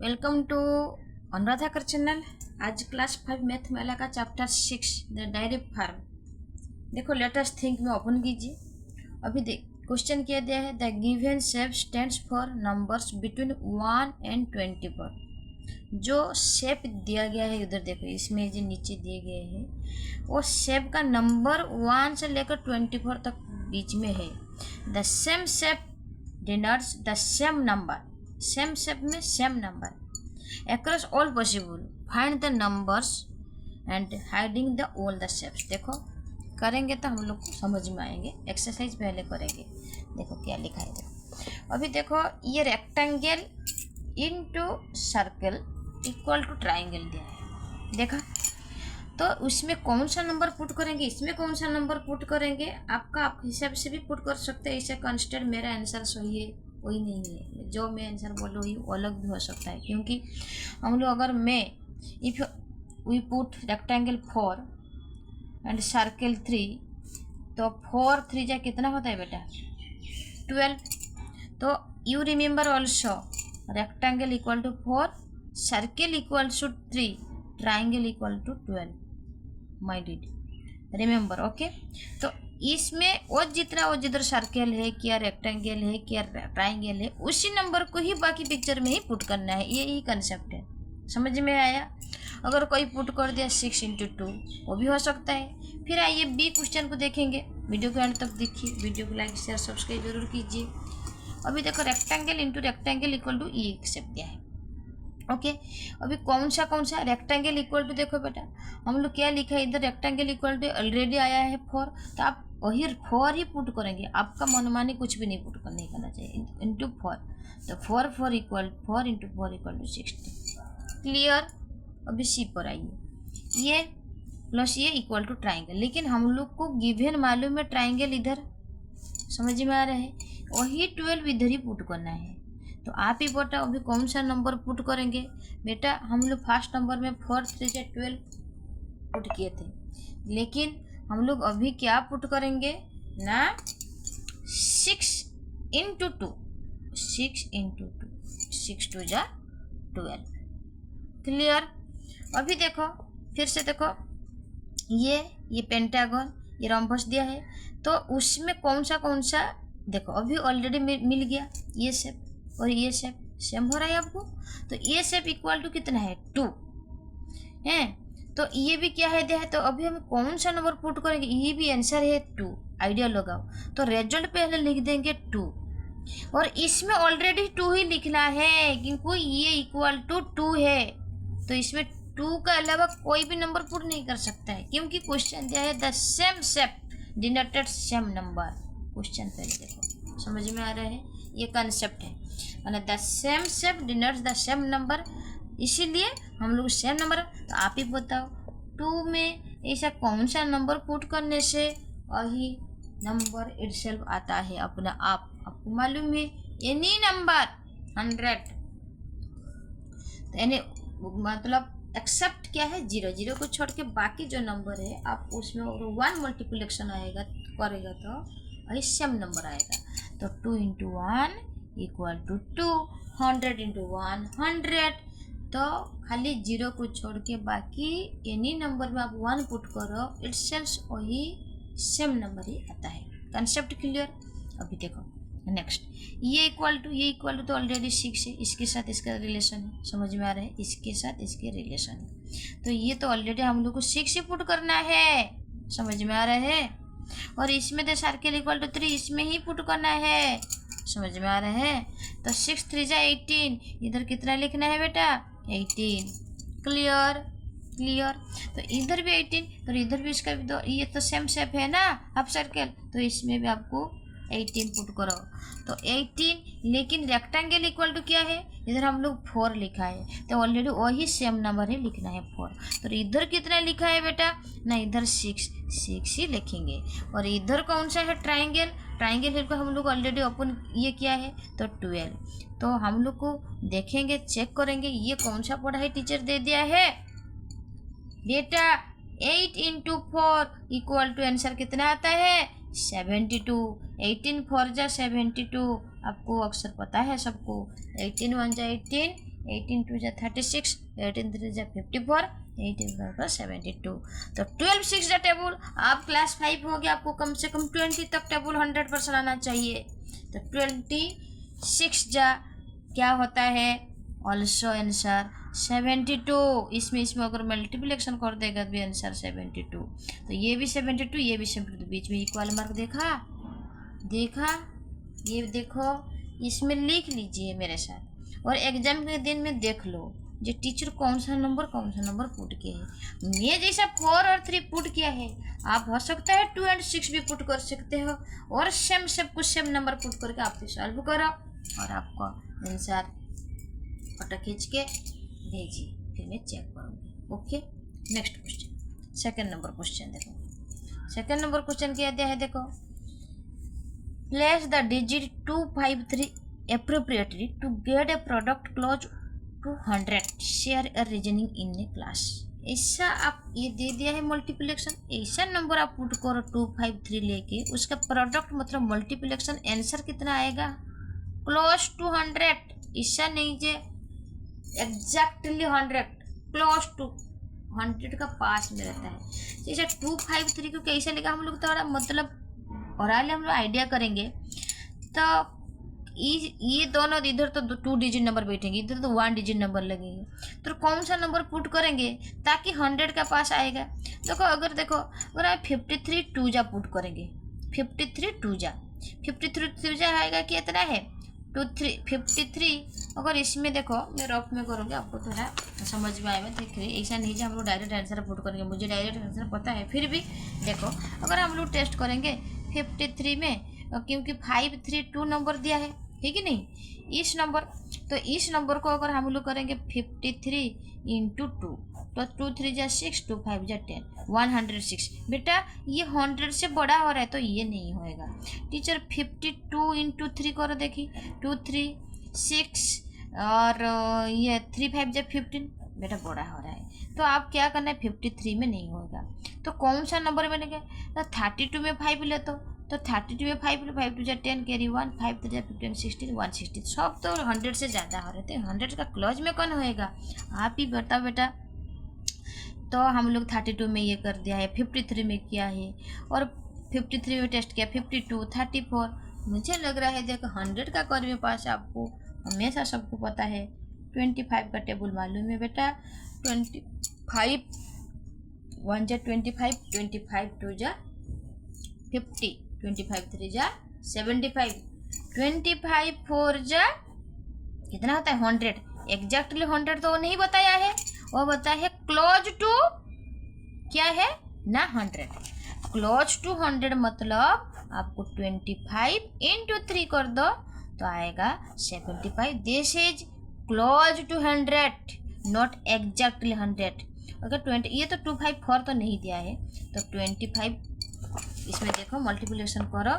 Welcome to Anuradha कर channel. आज class 5 math मेला का चैप्टर 6 द डायरी फार्म। देखो लेटेस्ट थिंक में ओपन कीजिए। अभी देख क्वेश्चन किया दिया है the given shape stands for numbers between 1 and 24। जो शेप दिया गया है उधर देखो, इसमें जो नीचे दिए गए हैं वो शेप का नंबर 1 से लेकर 24 तक बीच में है। The same shape denotes the same number, same shape में same number across all possible, find the numbers and hiding the all the shapes. देखो करेंगे तो हम लोग को समझ में आएंगे। एक्सरसाइज पहले करेंगे। देखो क्या लिखा है। देखो अभी देखो ये rectangle into circle equal to triangle दिया है। देखा तो उसमें कौन सा नंबर पुट करेंगे, इसमें कौन सा नंबर पुट करेंगे, आप हिसाब से भी पुट कर सकते हैं। इसे कंस्टेंट मेरा आंसर सही है वही नहीं है, जो मैं आंसर बोल रही हूँ अलग भी हो सकता है। क्योंकि हम लोग अगर मैं if we put rectangle 4 and circle 3 तो 4 3 जा कितना होता है बेटा 12। तो you remember also rectangle equal to 4, circle equal to 3, triangle equal to 12। Mind it remember okay. तो इसमें वो जिधर सर्कल है क्या रेक्टेंगल है क्या ट्राइंगल है उसी नंबर को ही बाकी पिक्चर में ही पुट करना है। यही कंसेप्ट है, समझ में आया। अगर कोई पुट कर दिया 6 into 2 वो भी हो सकता है। फिर आइए बी क्वेश्चन को देखेंगे। वीडियो को एंड तक देखिए, वीडियो को लाइक शेयर सब्सक्राइब जरूर कीजिए। अभी देखो rectangle into rectangle equal to ये एक्सेप्ट दिया है ओके। अभी कौन सा रेक्टेंगल इक्वल टू देखो बेटा हम लोग क्या लिखा है इधर, रेक्टेंगल इक्वल टू ऑलरेडी आया है 4, तो आप वही 4 ही पुट करेंगे। आपका मनमानी कुछ भी नहीं पुट नहीं करना चाहिए। इंटू 4 तो 4 4 equal 4 into 4 equal to 60। Clear. अभी सी पर आइए, ये प्लस ये इक्वल टू ट्राइंगल, लेकिन हम लोग को गिवन मालूम है ट्राइंगल इधर, समझ में आ रहा है। वही 12 इधर ही पुट करना है। तो आप ही बताओ अभी कौन सा नंबर पुट करेंगे बेटा। हम लोग फर्स्ट नंबर में 4 3 से 12 पुट किए थे, लेकिन हम लोग अभी क्या पुट करेंगे ना 6 into 2, 6 into 2, 6 2 जा 12। क्लियर। अभी देखो फिर से देखो ये पेंटागन ये रॉम्बस दिया है, तो उसमें कौन सा देखो अभी ऑलरेडी मिल गया। ये शेप और ये शेप सेम हो रहा है आपको। तो ये शेप इक्वल टू कितना है 2 है, तो ये भी क्या है दिया है। तो अभी हम कौन सा नंबर पुट करेंगे, ये भी आंसर है 2। आइडिया लगाओ तो रिजल्ट पहले लिख देंगे 2, और इसमें ऑलरेडी 2 ही लिखना है क्योंकि ये इक्वल टू 2 है। तो इसमें 2 का अलावा कोई भी नंबर पुट नहीं कर सकता है, क्योंकि क्वेश्चन दिया है the same shape denoted same number. Question पहले देखो समझ में आ रहा है, ये कंसेप्ट है। माने the same shape denotes the same number, इसीलिए हम लोग सेम नंबर। तो आप ही बताओ 2 में ऐसा कौन सा नंबर पुट करने से वही नंबर इटसेल्फ आता है अपना आप। आपको मालूम है एनी नंबर 100, तो यानी मतलब एक्सेप्ट क्या है 0 0 को छोड़ के बाकी जो नंबर है आप उसमें 1 मल्टीप्लिकेशन आएगा करेगा तो वही सेम नंबर आएगा। तो 2 into 1 इक्वल टू 2, 100 into 1 100। तो खाली 0 को छोड़ के बाकी एनी नंबर में आप 1 पुट करो इटसेल्फ वही सेम नंबर ही आता है। Concept clear. अभी देखो नेक्स्ट ये इक्वल टू तो ऑलरेडी 6 है, इसके साथ इसका रिलेशन है, समझ में आ रहा है। इसके साथ इसके रिलेशन है, तो ये तो ऑलरेडी हम लोग को 6 ही पुट करना है, समझ में आ रहा है। और इसमें तो सर्कल इक्वल टू 3 इसमें ही पुट करना है, समझ में आ रहा है। तो 6 3 जा 18, इधर कितना लिखना है बेटा 18। क्लियर। तो इधर भी 18, तो इधर भी इसका भी ये तो सेम शेप है ना हाफ सर्कल, तो इसमें भी आपको 18 पुट करो। तो 18, लेकिन रेक्टेंगल इक्वल टू क्या है इधर हम लोग 4 लिखा है, तो ऑलरेडी वही सेम नंबर है लिखना है 4। तो इधर कितना लिखा है बेटा ना इधर 6 ही लिखेंगे। और इधर कौन सा है ट्राइंगल को हम लोग ऑलरेडी ओपन ये किया है तो 12। तो हम लोग को देखेंगे चेक करेंगे ये कौन सा पढ़ाई टीचर दे दिया है बेटा 8 into 4 इक्वल टू आंसर कितना आता है 72। 18 4 जा 72, आपको अक्सर पता है सबको। 18 1 जा 18, 18 टू जा 36, 18 3 जा 54, 18 4 72। तो 12 6 जा टेबल, आप क्लास 5 हो गया, आपको कम से कम 20 तक टेबल 100% आना चाहिए। तो 26 जा क्या होता है, ऑल्सो आंसर 72। इसमें अगर मल्टीप्लिकेशन कर देगा तो भी आंसर 72। तो ये भी 72, ये भी 72, बीच में इक्वल मार्क देखा, ये देखो, इसमें लिख लीजिए मेरे साथ, और एग्जाम के दिन में देख लो जो टीचर कौन सा नंबर पुट किया है। मैं जैसा 4 और 3 पुट किया है, आप हो सकता है 2 और 6 भी पुट कर सकते हो, और सब कुछ सेम नंबर पुट करके आप सॉल्व करो और आपको आंसर फोटो खींच के भेजिए, फिर मैं चेक करूँगी। Okay, next question, second number question देखो। सेकंड नंबर क्वेश्चन क्या दिया है, देखो, place the digit 253 appropriately to get a product close to 100, share a reasoning in A class. ऐसा आप ये दे दिया है मल्टीप्लिकेशन, ऐसा नंबर आप पुट करो 253 लेके, उसका प्रोडक्ट मतलब मल्टीप्लिकेशन आंसर कितना आएगा, क्लोज टू 100। ऐसा नहीं जे एग्जैक्टली 100, क्लोज टू 100 का पास में रहता है। जैसे 253 को कैसे लिखा हम लोग, थोड़ा मतलब और आगे हम लोग आइडिया करेंगे। तो ये दोनों इधर तो 2 डिजिट नंबर बैठेंगे, इधर तो 1 डिजिट नंबर लगेंगे, तो कौन सा नंबर पुट करेंगे ताकि 100 का पास आएगा। देखो अगर आप 53 2 जा पुट करेंगे, 53 2 जा आएगा कितना है 53। अगर इसमें देखो मैं रफ में करूँगी, आपको थोड़ा समझ में आएगा। देख रही, ऐसा नहीं जो हम लोग डायरेक्ट आंसर पुट करेंगे, मुझे डायरेक्ट आंसर पता है, फिर भी देखो अगर हम लोग टेस्ट करेंगे 53 में, क्योंकि 532 नंबर दिया है कि नहीं, इस नंबर को अगर हम लोग करेंगे 53 इंटू 2, तो 2 3 जा 6, 2 5 जा 10, 106। बेटा ये 100 से बड़ा हो रहा है तो ये नहीं होएगा। टीचर 52 इंटू 3 करो, देखिए 2 3 6 और ये 3 5 जा 15, बेटा बड़ा हो रहा है, तो आप क्या करना है 53 में नहीं होगा। तो कौन सा नंबर बनेगा, तो 32 में 5 ले, तो 32 में 5 ले, 5 2 जा 10 कैरी 1, 5 3 जा 15 16 160। सब तो 100 से ज़्यादा हो रहे थे, 100 का क्लोज में कौन होएगा, आप ही बताओ बेटा। तो हम लोग 32 में ये कर दिया है, 53 में किया है, और 53 में टेस्ट किया, 52 34। मुझे लग रहा है देखो 100 का कर में पास आपको हमेशा सबको पता है। 25 का टेबल मालूम है बेटा, 25 1 जा 25, 25 2 जा 50, 25 3 जा 75, 25 4 जा कितना होता है 100। एग्जैक्टली 100 तो वो नहीं बताया है, वो बताया है क्लोज टू क्या है ना 100। क्लोज टू 100 मतलब आपको 25 इंटू 3 कर दो तो आएगा 75। This is close to 100, not exactly 100। अगर 20, ये तो 254 तो नहीं दिया है, तो 25 इसमें देखो मल्टीप्लिकेशन करो,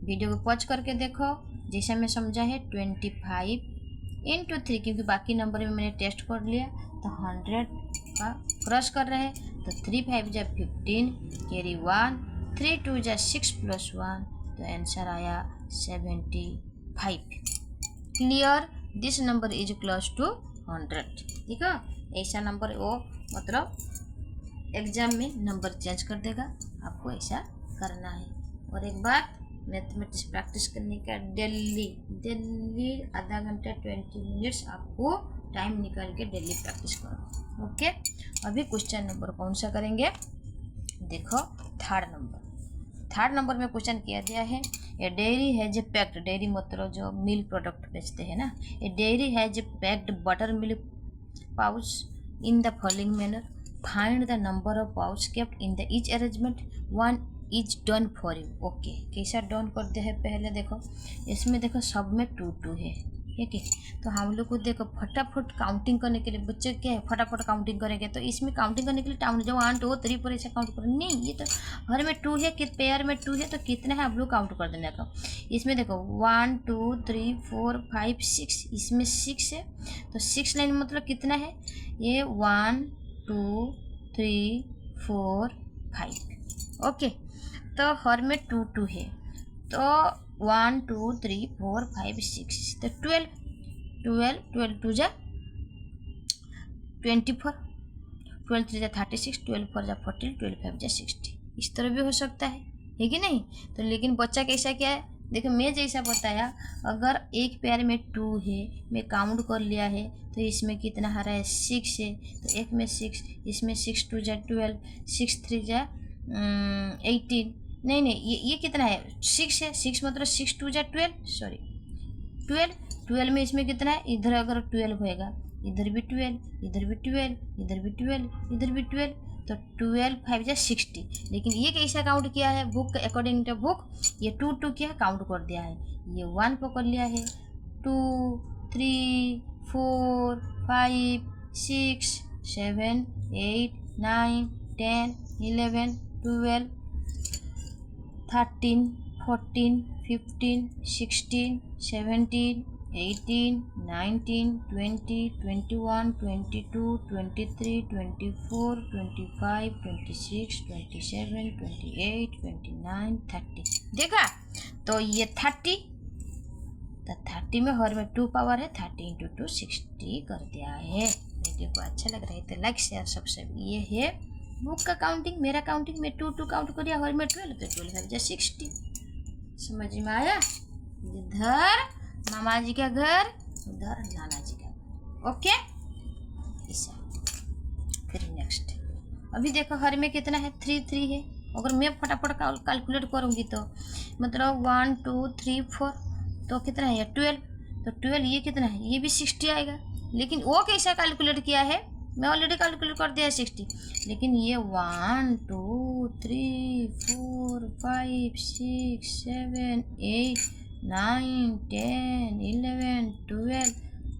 वीडियो को पॉज करके देखो जैसा मैं समझा है। 25 इंटू 3, क्योंकि बाकी नंबर में मैंने टेस्ट कर लिया, तो 100 का क्रॉस कर रहे हैं, तो 3 5 जा 15 कैरी 1, 3 2 जा 6 प्लस 1, तो आंसर आया 75। Clear, this number is close to 100। ठीक है, ऐसा नंबर वो मतलब एग्जाम में नंबर चेंज कर देगा, आपको ऐसा करना है। और एक बात, मैथमेटिक्स प्रैक्टिस करने का डेली आधा घंटा 20 मिनट्स आपको टाइम निकाल के डेली प्रैक्टिस करो। ओके, अभी क्वेश्चन नंबर कौन सा करेंगे, देखो थर्ड नंबर में क्वेश्चन किया गया है, a dairy has a packed, dairy मतलब जो मिल्क प्रोडक्ट बेचते हैं ना, a dairy has a packed buttermilk pouch in the following manner, find the number of pouch kept in the each arrangement, 1 is done for you. Okay, कैसा done करते हैं पहले देखो, इसमें देखो सब में 2 2 है, ठीक है। तो हम लोग को देखो फटाफट काउंटिंग करने के लिए, बच्चे क्या है फटाफट काउंटिंग करेंगे, तो इसमें काउंटिंग करने के लिए टाउन जो 1 2 3 4 ऐसा काउंट करो नहीं, ये तो हर में 2 है, कि पेयर में 2 है, तो कितना है आप लोग काउंट कर देने का। इसमें देखो 1 2 3 4 5 6, इसमें 6 है, तो 6 लाइन मतलब कितना है, ये 1 2 3 4 5। ओके, तो हर में 2 2 है, तो 1 2 3 4 5 6, तो 12 2 जा 24, 12 3 जा 36, 12 4 जा 14, 12 5 जा 60। इस तरह भी हो सकता है कि नहीं? तो लेकिन बच्चा कैसा क्या है, देखो मैं जैसा बताया, अगर एक पेयर में 2 है, मैं काउंट कर लिया है, तो इसमें कितना आ रहा है 6 है, तो एक में 6, इसमें 6 2 जा 12, 6 3 जा 18, नहीं ये कितना है 6 है, 6 मतलब 6 2 जा 12, सॉरी 12, 12 में इसमें कितना है, इधर अगर 12 होएगा, इधर भी 12, इधर भी 12, इधर भी 12, इधर भी 12, तो 12 5 जा 60। लेकिन ये कैसा काउंट किया है बुक के अकॉर्डिंग टू बुक, ये 2 2 क्या काउंट कर दिया है, ये 1 पकड़ लिया है, 2 3 4 5 6 7 8 9 10 11 12 13 14 15 16 17 18 19 20 21 22 23 24 25 26 27 28 29 30। देखा? तो ये 30, तो 30 में हर में 2 पावर है, 30 इंटू 2 60 कर दिया है। वीडियो को अच्छा लग रहा है तो लाइक शेयर सब्सक्राइब। ये है बुक का काउंटिंग, मेरा काउंटिंग में 2 2 काउंट कर दिया, हर में 12, तो 12 5 जा 60। समझ में आया? इधर मामा जी का घर, उधर नाना जी का घर। ओके, ऐसा। फिर नेक्स्ट, अभी देखो हर में कितना है 3 3 है। अगर मैं फटाफट कैलकुलेट करूँगी तो मतलब 1 2 3 4, तो कितना है 12, तो 12 ये कितना है, ये भी 60 आएगा। लेकिन वो कैसा कैलकुलेट किया है, मैं ऑलरेडी कैलकुलेट कर दिया है 60, लेकिन ये 1 2 3 4 5 6 7 8 9 10 11 12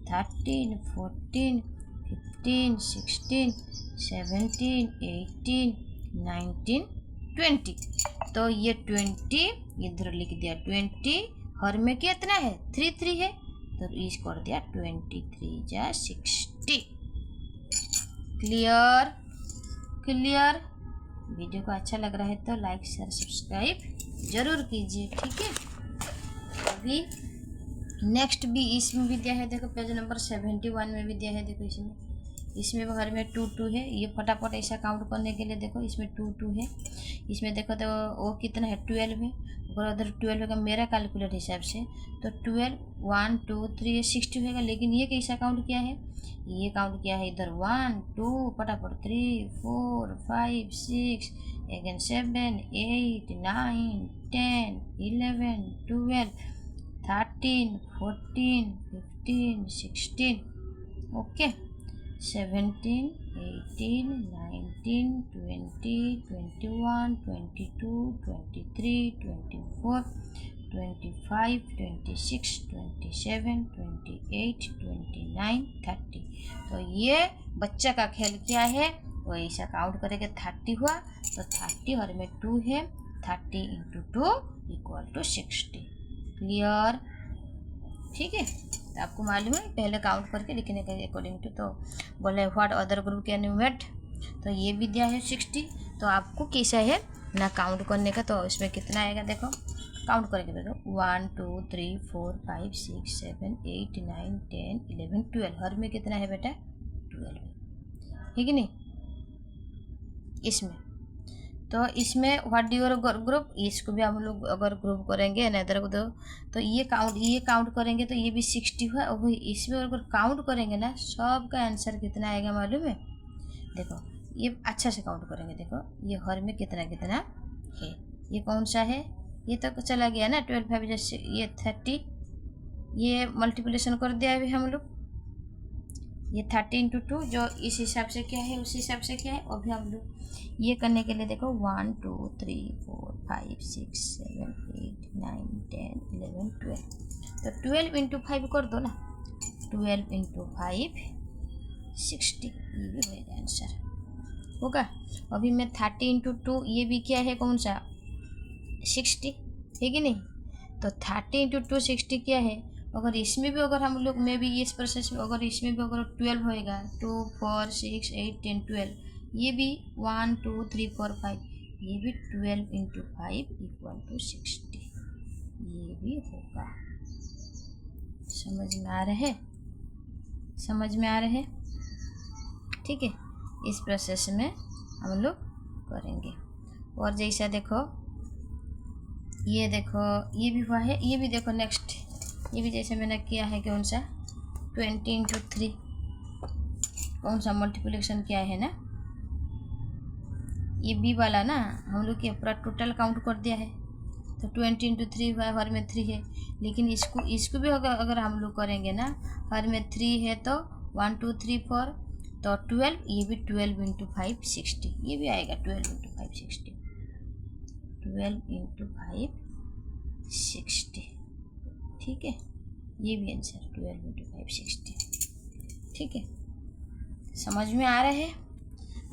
13 14 15 16 17 18 19 20, तो ये 20 इधर लिख दिया 20, हर में कितना है 3 3 है, तो इस कर दिया 23 जा 60। क्लियर? क्लियर? वीडियो को अच्छा लग रहा है तो लाइक शेयर सब्सक्राइब जरूर कीजिए, ठीक है। अभी नेक्स्ट भी इसमें भी दिया है, देखो पेज नंबर 71 में भी दिया है, देखो इसमें घर में 2 2 है। ये फटाफट ऐसा काउंट करने के लिए देखो, इसमें 2 2 है, इसमें देखो तो वो कितना है 12 है, और उधर 12 होगा मेरा कैलकुलेट हिसाब से, तो 12 1 2 3 60 होगा। लेकिन ये कैसा काउंट किया है, ये काउंट किया है इधर 1 2 फटाफट 3 4 5 6 अगेन 7 8 9 10 11 12 13 14 15 16, ओके 17 18 19 20 21 22 23 24 25 26 27 28 29 30। तो ये बच्चा का खेल क्या है, वो ऐसा काउंट करेगा 30 हुआ, तो 30 और में 2 है, 30 इंटू 2 इक्वल टू 60। क्लियर? ठीक है, तो आपको मालूम है पहले काउंट करके लिखने के अकॉर्डिंग टू, तो बोले what other group can you met, तो ये भी दिया है 60। तो आपको कैसा है ना काउंट करने का, तो इसमें कितना आएगा देखो, काउंट करके देखो 1 2 3 4 5 6 7 8 9 10 11 12, हर में कितना है बेटा 12, ठीक है नहीं। इसमें तो इसमें व्हाट डू योर ग्रुप, इसको भी हम लोग अगर ग्रुप करेंगे ना इधर को, तो ये काउंट करेंगे तो ये भी 60 हुआ, और इसमें अगर काउंट करेंगे ना सबका आंसर कितना आएगा मालूम है, देखो ये अच्छा से काउंट करेंगे, देखो ये हर में कितना कितना है, ये कौन सा है, ये तो चला गया ना 12 5 जैसे ये 30, ये मल्टीप्लिकेशन कर दिया अभी हम लोग, ये 30 इंटू 2 जो इस हिसाब से क्या है उस हिसाब से क्या है, अभी हम लोग ये करने के लिए देखो 1 2 3 4 5 6 7 8 9 10 11 12, तो 12 इंटू 5 कर दो ना, 12 इंटू 5 60, ये भी होगा आंसर होगा। अभी मैं 30 इंटू 2, ये भी क्या है कौन सा 60 है कि नहीं, तो 30 इंटू 2 60 क्या है, अगर इसमें भी अगर हम लोग में भी इस प्रोसेस में अगर इसमें भी अगर 12 होएगा 2 4 6 8 10 12, ये भी 1 2 3 4 5, ये भी 12 इंटू 5 इक्वल टू 60, ये भी होगा। समझ में आ रहे, समझ में आ रहे। ठीक है, इस प्रोसेस में हम लोग करेंगे। और जैसा देखो ये भी हुआ है, ये भी देखो नेक्स्ट, ये भी जैसे मैंने किया है कौन सा 20 × 3 कौन सा मल्टीप्लिकेशन किया है ना, ये बी वाला ना हम लोग के पूरा टोटल काउंट कर दिया है। तो 20 × 3 हुआ, हर में 3 है, लेकिन इसको भी अगर हम लोग करेंगे ना, हर में 3 है तो 1 2 3 4 तो 12, ये भी 12 × 5 60, ये भी आएगा 12 × 5 60, 12 × 5 60, ठीक है, ये भी आंसर 12 × 5 60, ठीक है। समझ में आ रहा है?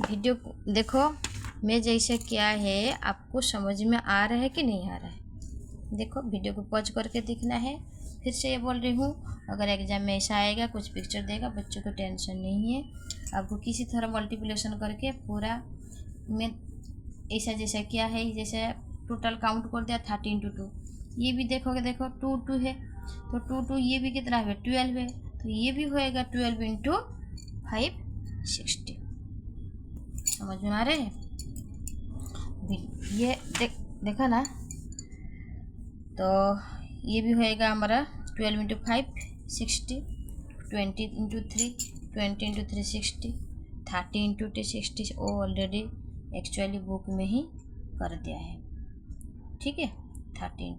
वीडियो को देखो मैं जैसे क्या है, आपको समझ में आ रहा है कि नहीं आ रहा है? देखो वीडियो को पॉज करके देखना है। फिर से ये बोल रही हूँ, अगर एग्जाम में ऐसा आएगा, कुछ पिक्चर देगा, बच्चों को टेंशन नहीं है, आपको किसी तरह मल्टीप्लिकेशन करके पूरा में ऐसा जैसा क्या है, जैसे टोटल काउंट कर दिया 13 × 2, ये भी देखोगे, देखो 2 2 है तो 2 2 ये भी कितना है 12 है, तो ये भी होएगा 12 × 5 60। समझ में आ रहे हैं? ये देखा ना, तो ये भी होएगा हमारा 12 × 5 60, 20 × 3 20 × 3 60, 30 × 2 60, वो ऑलरेडी एक्चुअली बुक में ही कर दिया है, ठीक है। 30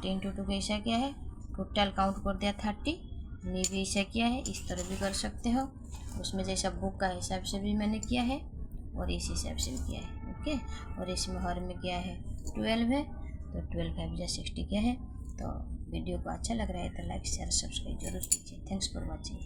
× 2 कैसा क्या है, टोटल काउंट कर दिया 30, ये भी ऐसा किया है, इस तरह भी कर सकते हो, उसमें जैसा बुक का हिसाब से भी मैंने किया है और इस हिसाब से भी किया है, ओके। और इसमें हर में क्या है 12 है, तो 12 5 60 क्या है। तो वीडियो को अच्छा लग रहा है तो लाइक शेयर सब्सक्राइब जरूर कीजिए। Thanks for watching.